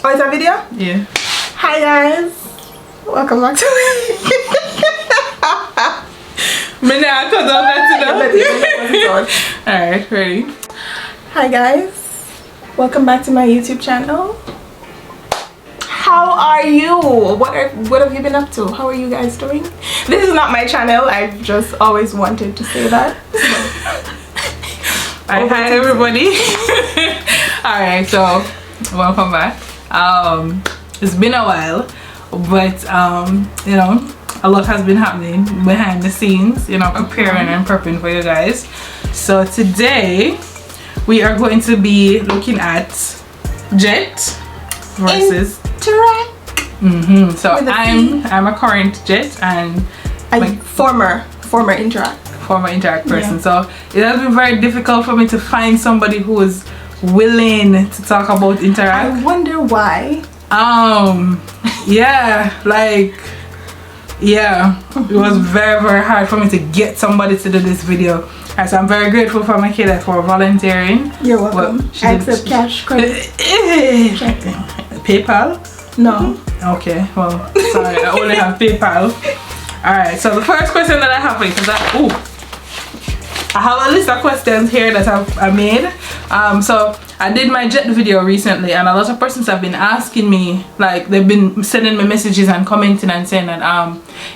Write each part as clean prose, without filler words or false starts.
Oh, it's a video? Yeah. Hi guys. Welcome back to Alright, ready? Hi guys. Welcome back to my YouTube channel. How are you? What have you been up to? How are you guys doing? This is not my channel. I've just always wanted to say that. Hi everybody. Alright, so welcome back. It's been a while, but you know, a lot has been happening behind the scenes, you know, preparing and prepping for you guys. So today we are going to be looking at JET versus INTERAC. So I'm a current JET and former INTERAC person. Yeah. So it has been very difficult for me to find somebody who is willing to talk about INTERAC. I wonder why. It was very hard for me to get somebody to do this video. And so I'm very grateful for my kid for volunteering. You're welcome. I accept cash, credit, PayPal? No. Okay, well, sorry, I only have PayPal. Alright, so the first question that I have for you is that I have a list of questions here that I made. So I did my JET video recently, and a lot of persons have been asking me, like they've been sending me messages and commenting and saying that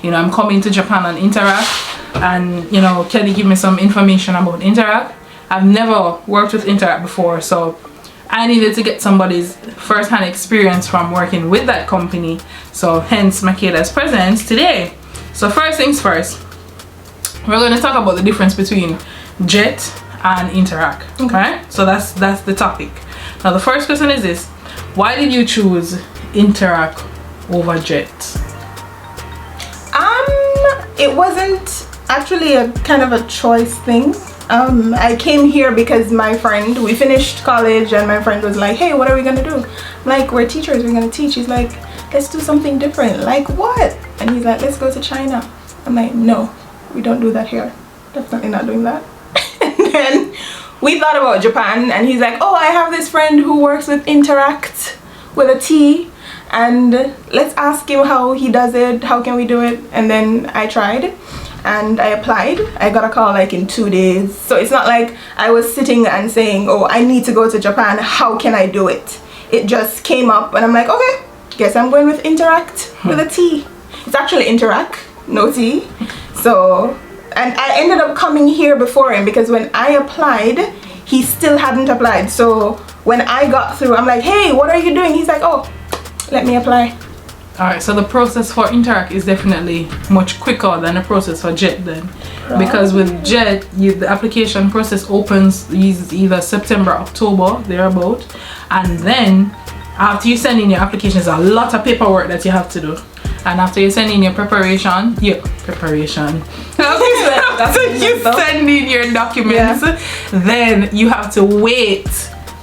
you know, I'm coming to Japan on INTERAC, and you know, can you give me some information about INTERAC? I've never worked with INTERAC before, so I needed to get somebody's first-hand experience from working with that company. So hence Makeda's presence today. So first things first, we're going to talk about the difference between JET and INTERAC. Okay. Right? So that's the topic. Now the first question is this: why did you choose INTERAC over JET? It wasn't actually a kind of a choice thing. I came here because my friend, we finished college and my friend was like, hey, what are we gonna do? I'm like, we're teachers, we're gonna teach. He's like, let's do something different. Like what? And he's like, let's go to China. I'm like, no, we don't do that here. Definitely not doing that. And then we thought about Japan, and he's like, oh, I have this friend who works with INTERACT with a T, and let's ask him how he does it, how can we do it? And then I tried and I applied. I got a call like in 2 days. So it's not like I was sitting and saying, oh, I need to go to Japan, how can I do it? It just came up and I'm like, okay, guess I'm going with INTERACT with a T. It's actually INTERAC, no T. So, and I ended up coming here before him because when I applied, he still hadn't applied. So when I got through, I'm like, hey, what are you doing? He's like, oh, let me apply. Alright, so the process for INTERAC is definitely much quicker than the process for JET then. Right. Because with JET, the application process opens either September, October, thereabout. And then after you send in your application, there's a lot of paperwork that you have to do. And after you send in your preparation, after you send in your documents, then you have to wait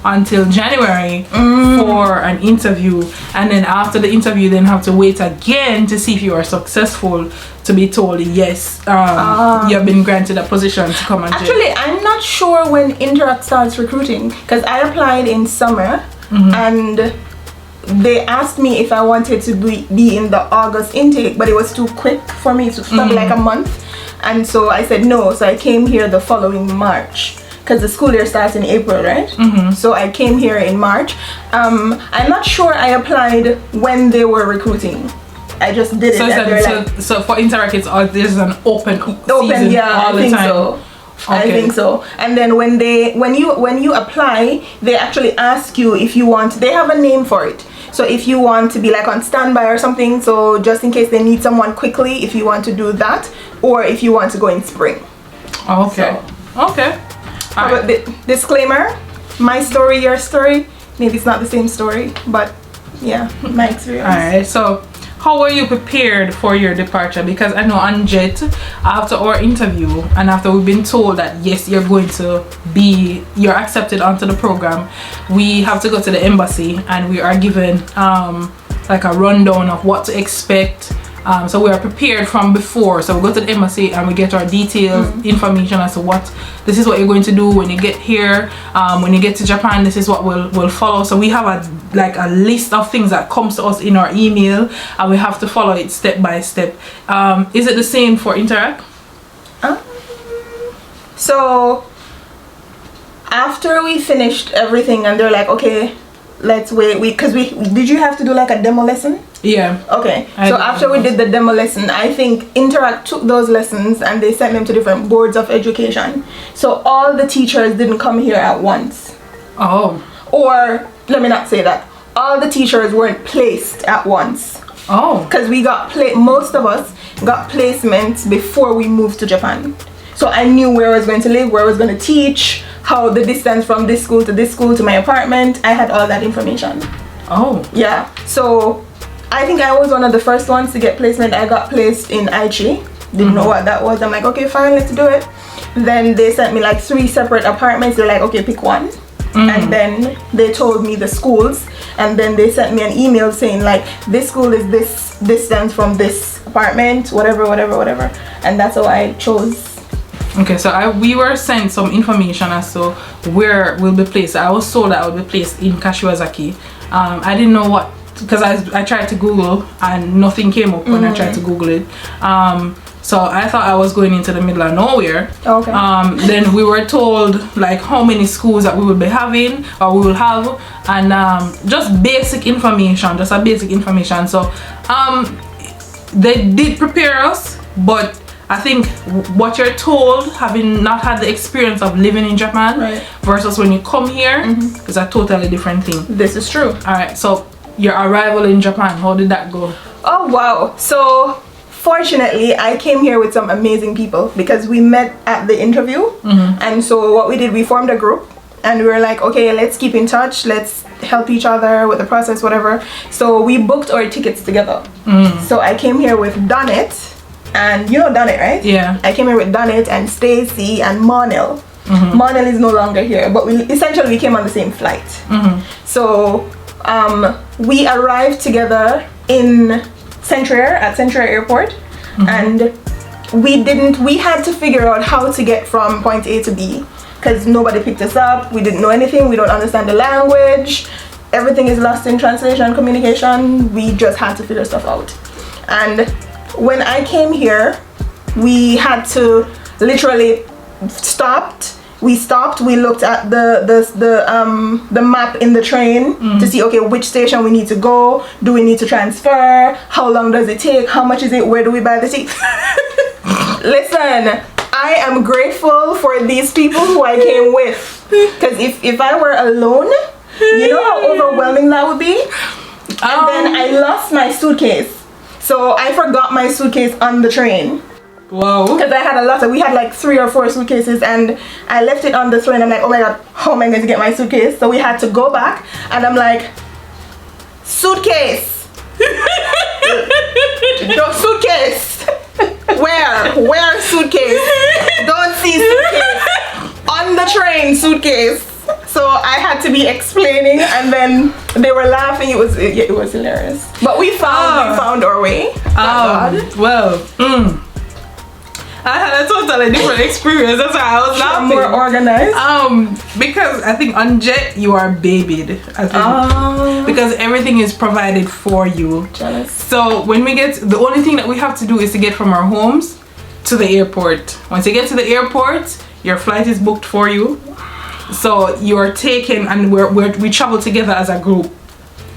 until January for an interview, and then after the interview then have to wait again to see if you are successful to be told yes, you have been granted a position to come and actually I'm not sure when INTERAC starts recruiting, because I applied in summer and they asked me if I wanted to be in the August intake, but it was too quick for me to start like a month, and so I said no. So I came here the following March, because the school year starts in April, right? So I came here in March. I'm not sure I applied when they were recruiting. I just did it. So for INTERAC, there's an open season all the time. So. Okay. I think so. And then when you apply, they actually ask you if you want. They have a name for it. So if you want to be like on standby or something, so just in case they need someone quickly, if you want to do that, or if you want to go in spring. Okay. So, okay. But the disclaimer, my story, your story, maybe it's not the same story, but yeah, my experience. Alright, so how were you prepared for your departure? Because I know on JET, after our interview and after we've been told that yes, you're accepted onto the program, we have to go to the embassy and we are given like a rundown of what to expect So we are prepared from before. So we go to the embassy and we get our detailed information as to this is what you're going to do when you get here. When you get to Japan, this is what we'll follow. So we have a list of things that comes to us in our email, and we have to follow it step by step. Is it the same for Interac? So after we finished everything and they're like, okay, let's wait, because we did you have to do like a demo lesson? Yeah. Okay. So after we did the demo lesson, I think Interac took those lessons and they sent them to different boards of education. So all the teachers didn't come here at once. Oh. Or let me not say that. All the teachers weren't placed at once. Oh. Because we got most of us got placements before we moved to Japan. So I knew where I was going to live, where I was going to teach, how the distance from this school to my apartment. I had all that information. Oh. Yeah. So I think I was one of the first ones to get placement. I got placed in Aichi. Didn't know what that was. I'm like, okay, fine, let's do it. Then they sent me like 3 separate apartments. They're like, okay, pick one. And then they told me the schools, and then they sent me an email saying like, this school is this distance from this apartment, whatever, and that's how I chose. Okay, so we were sent some information as to where we'll be placed. I was told that I would be placed in Kashiwazaki. I didn't know what, because I tried to Google and nothing came up when I tried to Google it. So I thought I was going into the middle of nowhere. Okay. Then we were told like how many schools that we would be having, or we will have, and just basic information, just a basic information. So they did prepare us, but I think what you're told, having not had the experience of living in Japan, right, versus when you come here, is a totally different thing. This is true. Alright, so your arrival in Japan, how did that go? Oh wow. So fortunately I came here with some amazing people, because we met at the interview, and so what we did, we formed a group and we were like, okay, let's keep in touch, let's help each other with the process, whatever. So we booked our tickets together. So I came here with Donnet, and you know Donnet, right? Yeah. I came here with Donnet and Stacy and Monel. Monel is no longer here, but we essentially came on the same flight. So we arrived together in Centrair, at Centrair Airport, and we had to figure out how to get from point A to B, because nobody picked us up. We didn't know anything. We don't understand the language. Everything is lost in translation, communication. We just had to figure stuff out. And when I came here, we had to literally we looked at the map in the train to see, okay, which station we need to go, do we need to transfer, how long does it take, how much is it, where do we buy the ticket? Listen, I am grateful for these people who I came with, because if I were alone, you know how overwhelming that would be. And then I lost my suitcase, so I forgot my suitcase on the train. Whoa. Because I had we had like 3 or 4 suitcases, and I left it on the train. I'm like, oh my god, how am I going to get my suitcase? So we had to go back, and I'm like, suitcase. No suitcase. Where suitcase? Don't see suitcase. On the train, suitcase. So I had to be explaining, and then they were laughing. It was hilarious. But we found our way. Well. I had a totally different experience. That's why I was laughing. More organized. Because I think on JET you are babied. I think because everything is provided for you. Jealous. So when we get, the only thing that we have to do is to get from our homes to the airport. Once you get to the airport, your flight is booked for you. So you're taken, and we travel together as a group.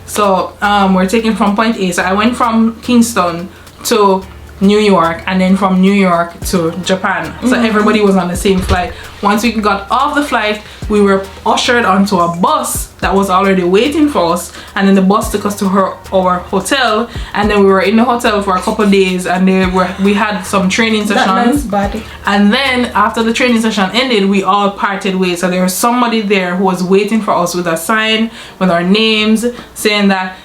So we're taken from point A. So I went from Kingston to New York, and then from New York to Japan. So everybody was on the same flight. Once we got off the flight, we were ushered onto a bus that was already waiting for us, and then the bus took us to our hotel, and then we were in the hotel for a couple of days, and we had some training sessions. And then after the training session ended, we all parted ways. So there was somebody there who was waiting for us with a sign with our names, saying that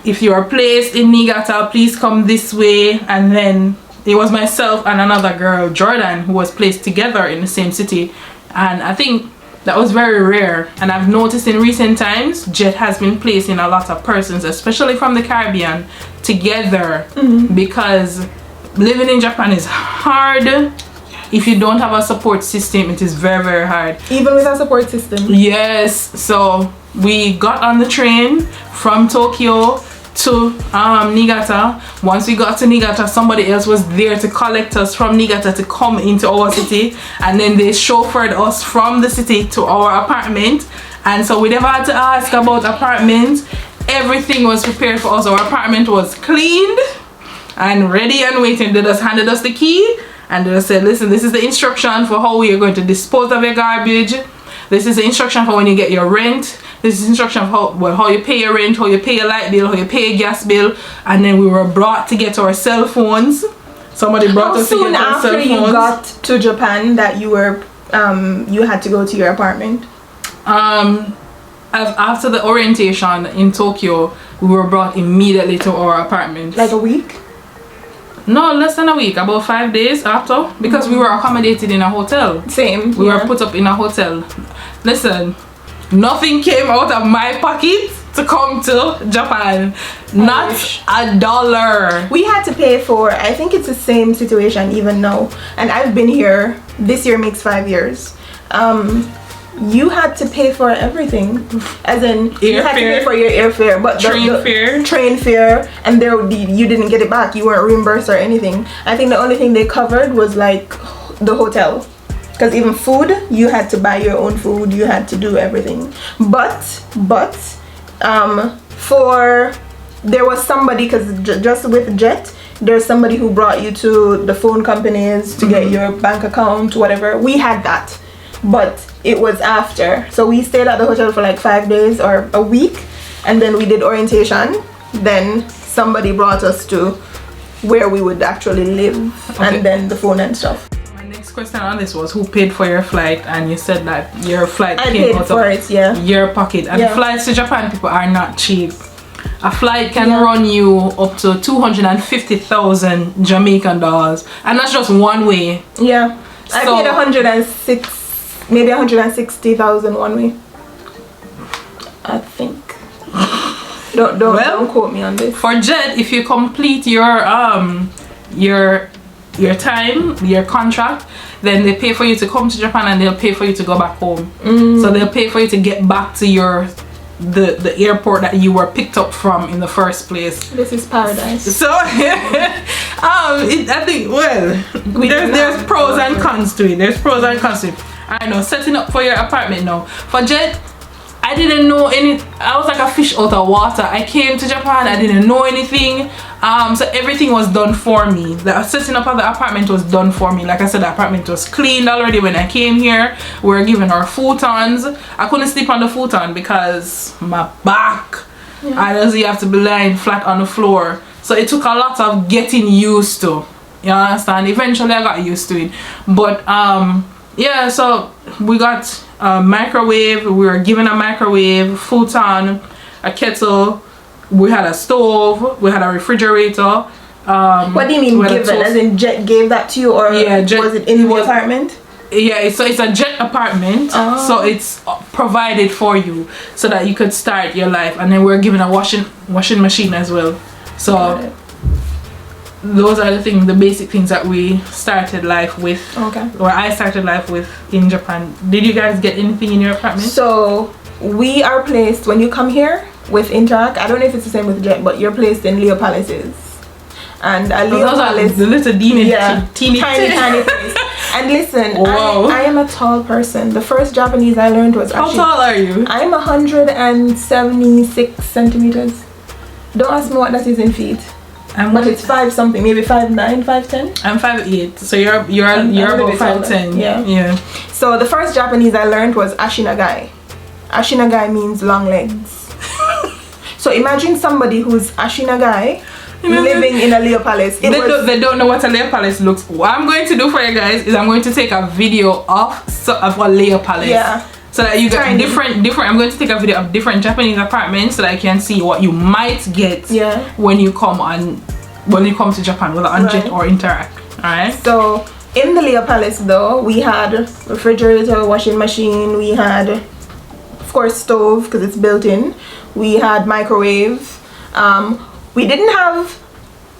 if you are placed in Niigata, please come this way. And then it was myself and another girl, Jordan, who was placed together in the same city. And I think that was very rare. And I've noticed in recent times, JET has been placing a lot of persons, especially from the Caribbean, together because living in Japan is hard. If you don't have a support system, it is very, very hard. Even with a support system? Yes. So we got on the train from Tokyo to Niigata. Once we got to Niigata, somebody else was there to collect us from Niigata to come into our city, and then they chauffeured us from the city to our apartment. And so we never had to ask about apartments. Everything was prepared for us. Our apartment was cleaned and ready and waiting. They just handed us the key and they just said, listen, this is the instruction for how we are going to dispose of your garbage. This is the instruction for when you get your rent. This is instruction for how you pay your rent, how you pay your light bill, how you pay your gas bill. And then we were brought to get our cell phones. Somebody brought us to get our cell phones. How soon after you got to Japan that you were you had to go to your apartment? After the orientation in Tokyo, we were brought immediately to our apartment. Like a week? No, less than a week, about 5 days after, because we were accommodated in a hotel. Same. We were put up in a hotel. Listen, nothing came out of my pocket to come to Japan. Not $1. We had to pay for, I think it's the same situation even now, and I've been here, this year makes 5 years. You had to pay for everything, as in you had to pay for your airfare, but train fare, and you didn't get it back. You weren't reimbursed or anything. I think the only thing they covered was like the hotel, because even food, you had to buy your own food. You had to do everything. But there was somebody, because just with JET, there's somebody who brought you to the phone companies to get your bank account, whatever. We had that, but it was after. So we stayed at the hotel for like 5 days or a week, and then we did orientation. Then somebody brought us to where we would actually live, and then the phone and stuff. My next question on this was, who paid for your flight? And you said that your flight came out of your pocket. And flights to Japan, people, are not cheap. A flight can run you up to 250,000 Jamaican dollars, and that's just one way. Yeah, so, I paid 106. Maybe 160,000 one way, I think. Don't quote me on this. For JET, if you complete your time, your contract, then they pay for you to come to Japan, and they'll pay for you to go back home. So they'll pay for you to get back to the airport that you were picked up from in the first place. This is paradise. So I think, well, there's pros and cons to it. There's pros and cons to it. I know, setting up for your apartment now. For JET, I didn't know any. I was like a fish out of water. I came to Japan, I didn't know anything. So everything was done for me. The setting up of the apartment was done for me. Like I said, the apartment was cleaned already when I came here. We were given our futons. I couldn't sleep on the futon because my back. And you have to be lying flat on the floor. So it took a lot of getting used to. You understand? Eventually I got used to it. But yeah, so we got a microwave. We were given a microwave, futon, a kettle. We had a stove. We had a refrigerator. What do you mean given? As in JET gave that to you, or JET, was it in the apartment? Yeah, so it's a JET apartment. So it's provided for you so that you could start your life. And then we're given a washing machine as well. So those are the basic things that we started life with. Or I started life with in Japan. Did you guys get anything in your apartment? So we are placed, when you come here with INTERAC, I don't know if it's the same with JET, but you're placed in Leo Palaces. And Leo Palace, the little teeny place. And listen, I am a tall person. The first Japanese I learned was How tall are you? I'm 176 centimeters. Don't ask me what that is in feet. But it's 5 something, maybe 5'9", 5'10". I'm 5'8", so you're about 5'10". Yeah. So the first Japanese I learned was ashinagai. Ashinagai means long legs. So imagine somebody who's ashinagai living in a Leo Palace. They don't know what a Leo Palace looks. What I'm going to do for you guys is I'm going to take a video of a Leo Palace. Yeah. So that you get different. I'm going to take a video of different Japanese apartments so that I can see what you might get when you come to Japan, whether on JET or INTERAC. Alright. So in the Leo Palace though, we had refrigerator, washing machine, we had of course stove because it's built in, we had microwave, we didn't have,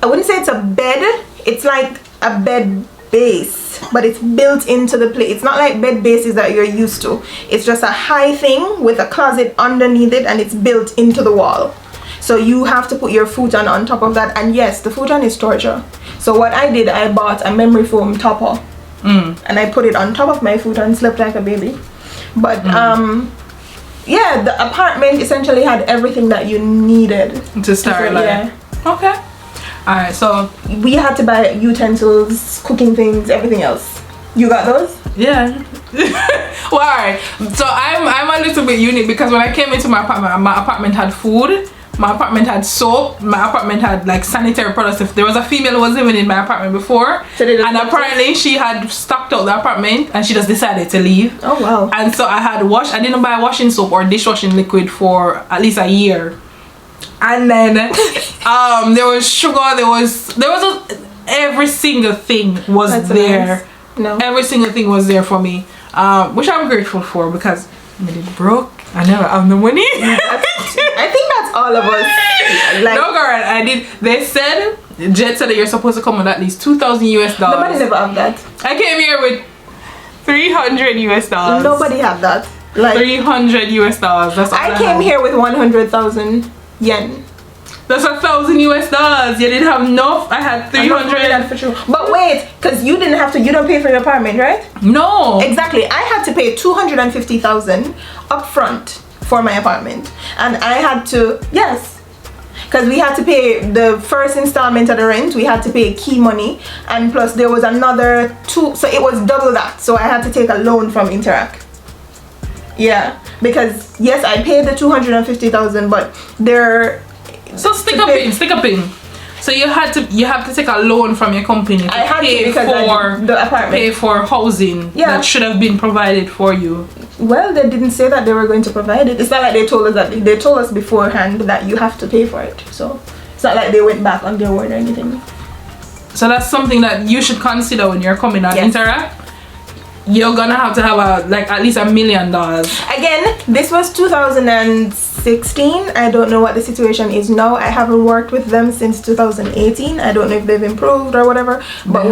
I wouldn't say it's a bed, it's like a bed base, but it's built into the plate. It's not like bed bases that you're used to. It's just a high thing with a closet underneath it, and it's built into the wall. So you have to put your futon on top of that, and yes, the futon is torture. So what I did, I bought a memory foam topper, and I put it on top of my futon, slept like a baby. But yeah, the apartment essentially had everything that you needed to start. Okay. Alright, so we had to buy utensils, cooking things, everything else. You got those? Yeah. Well, alright. So I'm a little bit unique because when I came into my apartment had food, my apartment had soap, my apartment had like sanitary products. If there was a female who was living in my apartment before, so and apparently she had stocked out the apartment and she just decided to leave. Oh wow. And so I didn't buy washing soap or dishwashing liquid for at least a year. And then there was sugar, there was every single thing was That's there. Nice. No. Every single thing was there for me, which I'm grateful for because I did broke. I never have the money. I think that's all of us. Like, no girl, I did. They said JET said that you're supposed to come with at least $2,000 US. Nobody never have that. I came here with $300 US. Nobody have that. Like $300 US. That's all I came here with 100,000 yen. That's $1,000 US. You didn't have enough. I had 300. For sure. But wait, because you didn't have to. You don't pay for your apartment, right? No. Exactly. I had to pay 250,000 up front for my apartment, and I had to because we had to pay the first installment of the rent. We had to pay key money, and plus there was another 2. So it was double that. So I had to take a loan from INTERAC. Yeah, because yes, I paid the 250,000, but they're so stick up in. So you have to take a loan from your company to pay for the apartment, pay for housing that should have been provided for you. Well, they didn't say that they were going to provide it. It's not like they told us that. They told us beforehand that you have to pay for it. So it's not like they went back on their word or anything. So that's something that you should consider when you're coming at INTERAC. You're gonna have to have at least $1 million. Again, this was 2016. I don't know what the situation is now. I haven't worked with them since 2018. I don't know if they've improved or whatever. But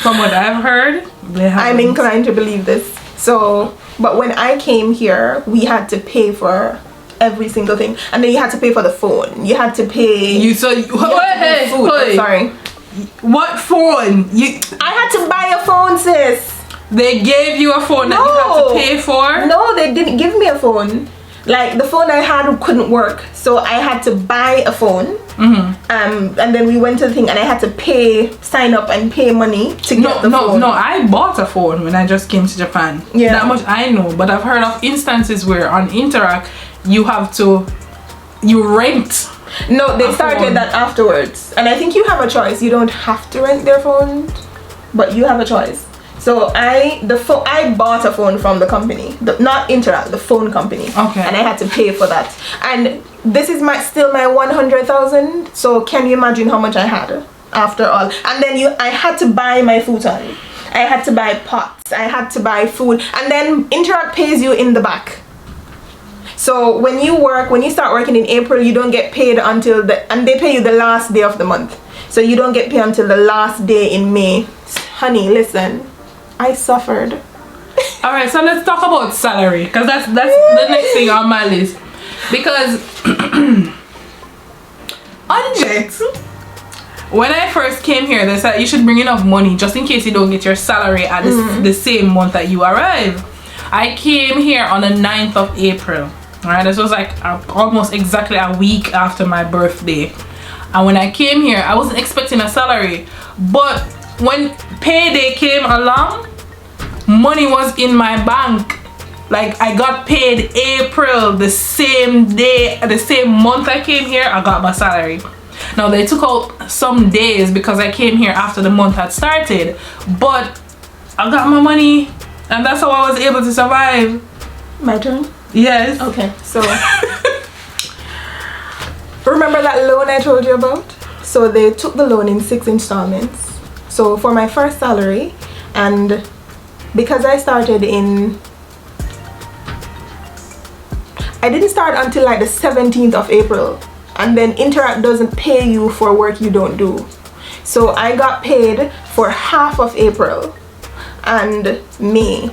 from what I've heard, I'm inclined to believe this. So, but when I came here, we had to pay for every single thing, and then you had to pay for the phone. You had to pay. Sorry. What phone? I had to buy a phone, sis. They gave you a phone that you had to pay for? No, they didn't give me a phone. Like the phone I had couldn't work, so I had to buy a phone. And then we went to the thing, and I had to sign up and pay monay to get the phone. No, I bought a phone when I just came to Japan. Yeah, that much I know. But I've heard of instances where on INTERAC you rent. No, they started that afterwards, and I think you have a choice. You don't have to rent their phones, but you have a choice. So I bought a phone from the company, not INTERAC, the phone company. Okay. And I had to pay for that. And this is still my 100,000. So can you imagine how much I had after all? And then I had to buy my futon. I had to buy pots. I had to buy food, and then INTERAC pays you in the back. So when you start working in April, you don't get paid until and they pay you the last day of the month. So you don't get paid until the last day in May. Honey, listen, I suffered. All right, so let's talk about salary, because that's the next thing on my list. Because on JET, when I first came here, they said you should bring enough money just in case you don't get your salary at the same month that you arrive. I came here on the 9th of April. Alright, this was almost exactly a week after my birthday. And when I came here, I wasn't expecting a salary. But when payday came along, money was in my bank. Like, I got paid April, the same day, the same month I came here, I got my salary. Now, they took out some days because I came here after the month had started. But I got my money, and that's how I was able to survive. My turn? Yes. Okay, so remember that loan I told you about? So they took the loan in 6 installments. So for my first salary, and because I didn't start until like the 17th of April. and then Interac doesn't pay you for work you don't do. So I got paid for half of April and May,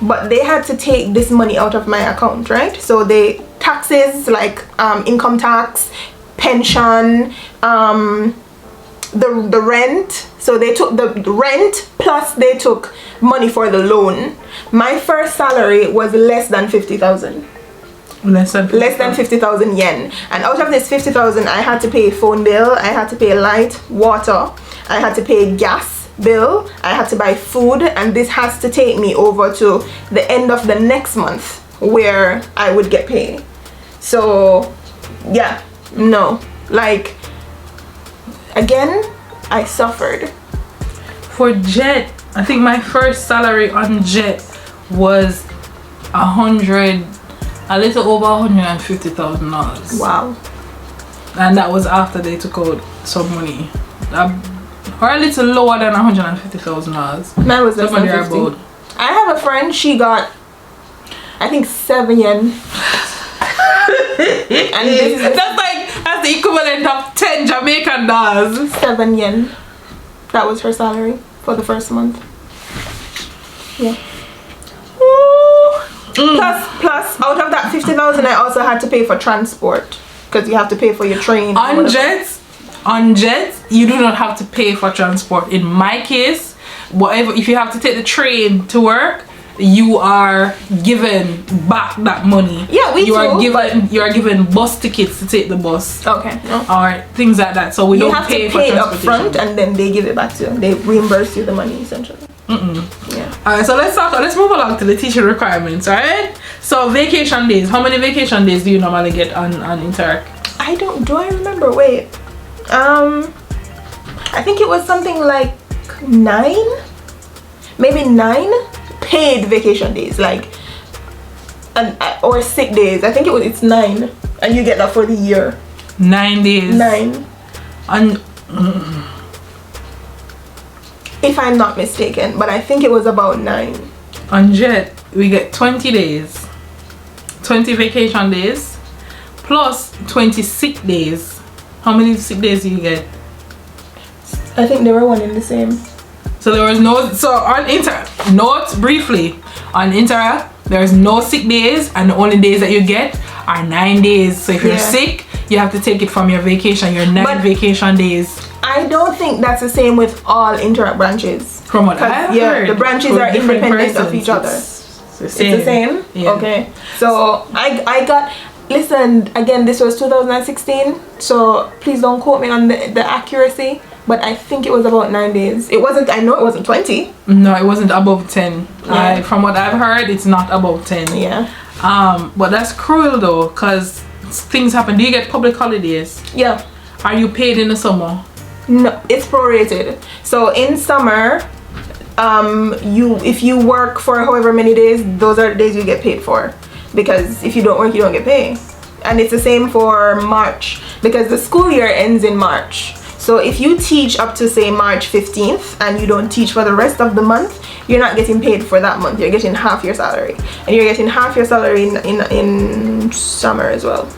but they had to take this money out of my account, right? So they taxes like income tax, pension, the rent. So they took the rent plus they took money for the loan. My first salary was less than 50,000. Less than 50,000 yen. And out of this 50,000, I had to pay phone bill, I had to pay light, water, I had to pay gas bill, I had to buy food, and this has to take me over to the end of the next month where I would get paid. So yeah, no, like, again, I suffered. For JET, I think my first salary on JET was a little over $150,000. Wow. And that was after they took out some money, or a little lower than $150,000. Mine was less than 50. I have a friend, she got, I think, 7 yen. And that's the equivalent of 10 Jamaican dollars. 7 yen. That was her salary for the first month. Yeah. Plus out of that 50,000, I also had to pay for transport, because you have to pay for your train. On JET, you do not have to pay for transport. In my case, whatever, if you have to take the train to work, you are given back that money. Yeah, you are given bus tickets to take the bus. Okay. No. Or things like that. So we don't pay for transportation. You have to pay up front, and then they give it back to you. They reimburse you the money essentially. Yeah. Alright, so let's move along to the teaching requirements. Alright. So vacation days. How many vacation days do you normally get on Interac? Do I remember? Wait. I think it was something like 9, maybe 9 paid vacation days, like, or sick days. I think it's 9, and you get that for the year. 9 days. 9. If I'm not mistaken, but I think it was about 9. On JET, we get 20 days, 20 vacation days, plus 20 sick days. How many sick days do you get? I think they were one in the same. So there was no, so on note briefly, on Interac, there's no sick days, and the only days that you get are 9 days. So if you're sick, you have to take it from your vacation, your 9 vacation days. I don't think that's the same with all Interac branches. From what I've heard, the branches are independent of each other. It's the same? Yeah. Okay. So I got, listen, again, this was 2016, so please don't quote me on the accuracy, but I think it was about 9 days. I know it wasn't 20. No, it wasn't above 10. Yeah. From what I've heard, it's not above 10. Yeah. But that's cruel though, because things happen. Do you get public holidays? Yeah. Are you paid in the summer? No, it's prorated. So in summer, if you work for however many days, those are the days you get paid for, because if you don't work, you don't get paid. And it's the same for March, because the school year ends in March. So if you teach up to, say, March 15th and you don't teach for the rest of the month, you're not getting paid for that month. You're getting half your salary, and you're getting half your salary in summer as well.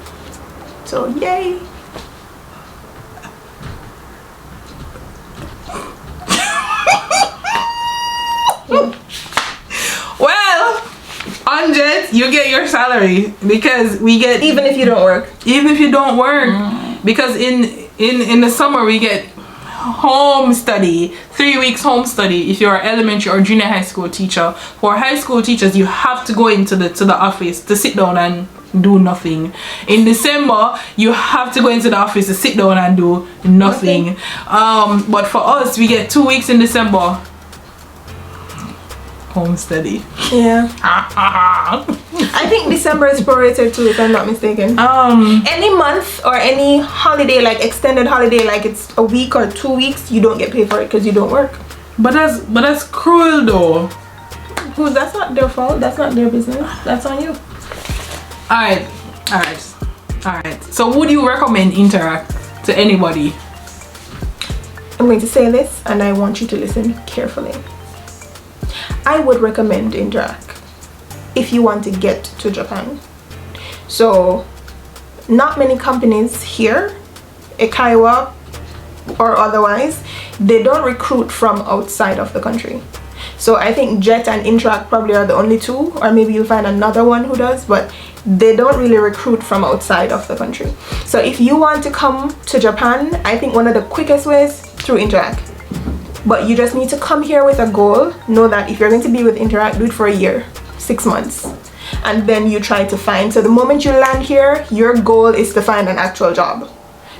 So yay. Well, on JET, you get your salary, because we get, even if you don't work, because in the summer we get home study, 3 weeks home study if you're an elementary or junior high school teacher. For high school teachers, you have to go into the office to sit down and do nothing. In December, you have to go into the office to sit down and do nothing. But for us, we get 2 weeks in December home study. Yeah. I think December is prorated too, if I'm not mistaken. Any month or any holiday, like extended holiday, like it's a week or 2 weeks, you don't get paid for it because you don't work. But that's cruel though. That's not their fault. That's not their business. That's on you. Alright. So would you recommend Interac to anybody? I'm going to say this, and I want you to listen carefully. I would recommend Interac if you want to get to Japan. So not many companies here, Ikawa or otherwise, they don't recruit from outside of the country. So I think JET and INTERAC probably are the only two, or maybe you'll find another one who does, but they don't really recruit from outside of the country. So if you want to come to Japan, I think one of the quickest ways through INTERAC. But you just need to come here with a goal. Know that if you're going to be with INTERAC, do it for a year, 6 months, and then you try to find. So the moment you land here, your goal is to find an actual job.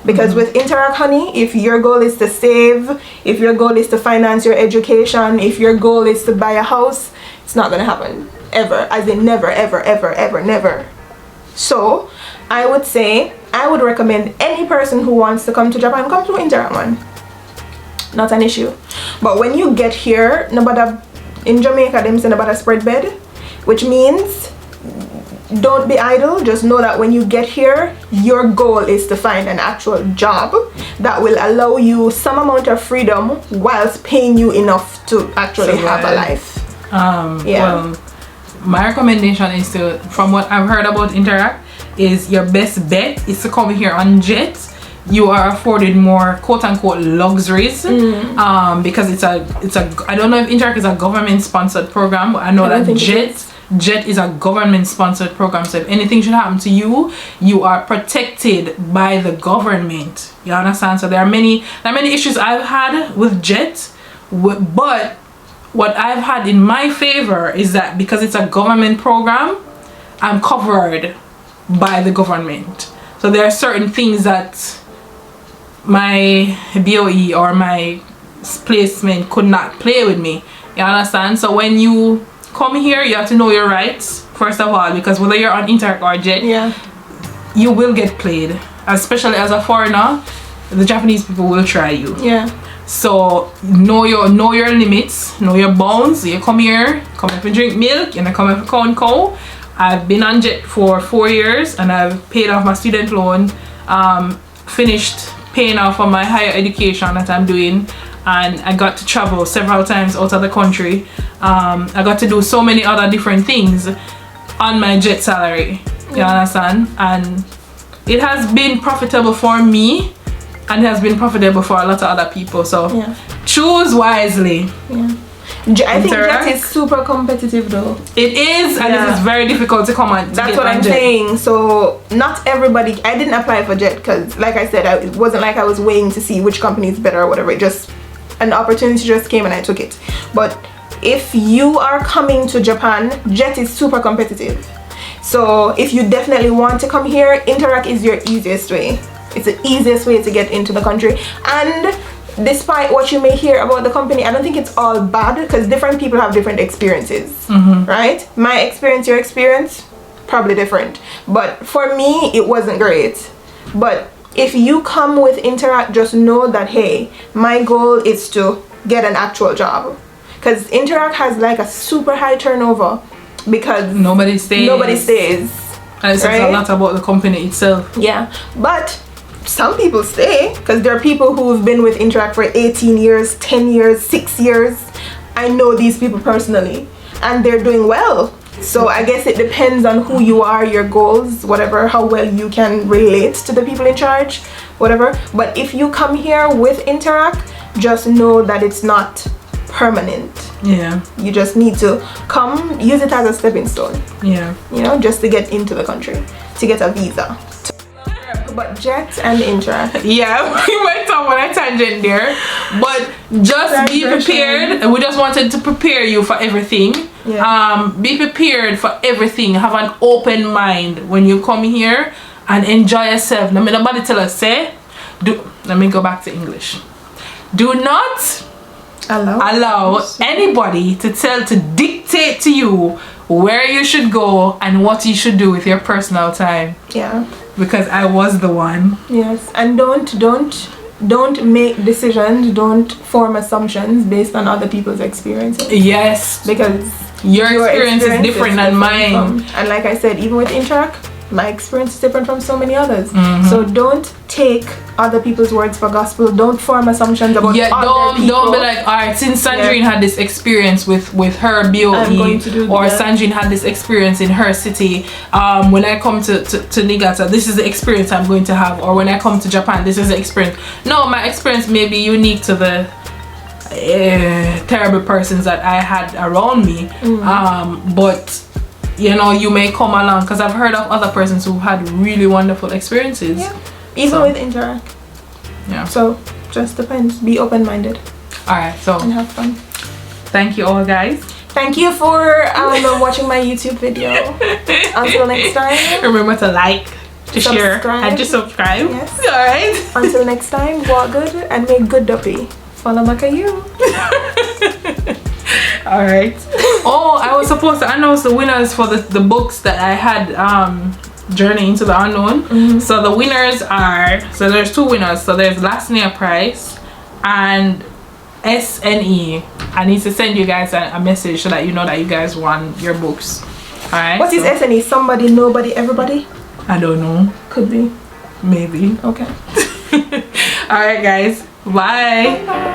Because with INTERAC, honey, if your goal is to save, if your goal is to finance your education, if your goal is to buy a house, it's not gonna happen ever. As in never, ever, ever, ever, never. So I would say, I would recommend any person who wants to come to Japan, come to INTERAC, man. Not an issue. But when you get here, nobody in Jamaica, them say nobody spread bed, which means don't be idle. Just know that when you get here, your goal is to find an actual job that will allow you some amount of freedom whilst paying you enough to actually have a life. Well, my recommendation is to, from what I've heard about INTERAC, is your best bet is to come here on JET. You are afforded more quote-unquote luxuries, because it's a I don't know if INTERAC is a government sponsored program, but I know that JET is a government sponsored program. So if anything should happen to you, you are protected by the government. You understand? So there are many issues I've had with JET, but what I've had in my favor is that because it's a government program, I'm covered by the government. So there are certain things that my BOE or my placement could not play with me. You understand? So when you come here, you have to know your rights first of all, because whether you're on INTERAC or JET, you will get played. Especially as a foreigner, the Japanese people will try you. So know your limits, know your bounds. You come here and drink milk, and I come here for cow and cow. I've been on JET for 4 years, and I've paid off my student loan, finished paying off for my higher education that I'm doing, and I got to travel several times out of the country. I got to do so many other different things on my JET salary. You understand? And it has been profitable for me, and it has been profitable for a lot of other people. So choose wisely. I think JET is super competitive though. It is, and it is very difficult to come on. That's what I'm saying. So not everybody. I didn't apply for JET because, like I said, it wasn't like I was waiting to see which company is better or whatever. It just, an opportunity just came and I took it. But if you are coming to Japan, JET is super competitive. So if you definitely want to come here, INTERAC is your easiest way. It's the easiest way to get into the country. And despite what you may hear about the company, I don't think it's all bad, because different people have different experiences, right? My experience, your experience, probably different. But for me, it wasn't great. But if you come with INTERAC, just know that, hey, my goal is to get an actual job. Because INTERAC has like a super high turnover because nobody stays. And it says a lot about the company itself. Yeah, but some people stay, because there are people who've been with INTERAC for 18 years, 10 years, 6 years. I know these people personally, and they're doing well. So I guess it depends on who you are, your goals, whatever, how well you can relate to the people in charge, whatever. But if you come here with INTERAC, just know that it's not permanent. You just need to come, use it as a stepping stone. You know, just to get into the country, to get a visa. But JET and INTERAC. We went on a tangent there, but just be prepared. We just wanted to prepare you for everything. Be prepared for everything. Have an open mind when you come here and enjoy yourself. Nobody tell us, let me go back to English. Do not allow anybody to dictate to you where you should go and what you should do with your personal time. Because I was the one. And don't make decisions, don't form assumptions based on other people's experiences. Because your experience is different than mine. And like I said, even with INTERAC, my experience is different from so many others. So don't take other people's words for gospel. Don't form assumptions about other people. Don't be like, all right, since Sandrine had this experience with her BOE, or Sandrine had this experience in her city, when I come to Niigata, this is the experience I'm going to have, or when I come to Japan, this is the experience. No, my experience may be unique to the terrible persons that I had around me, but you know, you may come along, because I've heard of other persons who had really wonderful experiences. Yeah. Even with Interac. Yeah. So just depends. Be open-minded. Alright, so and have fun. Thank you all, guys. Thank you for watching my YouTube video. Until next time. Remember to like, to share, and to subscribe. Yes. Alright. Until next time, walk good and make good duppy. Follow back at you. Alright. Oh, I was supposed to announce the winners for the books that I had Journey into the Unknown. So the winners are, so there's two winners. So there's Last Near Price and SNE. I need to send you guys a message so that you know that you guys won your books. Alright. What is SNE? Somebody, nobody, everybody? I don't know. Could be. Maybe. Okay. Alright guys. Bye. Bye.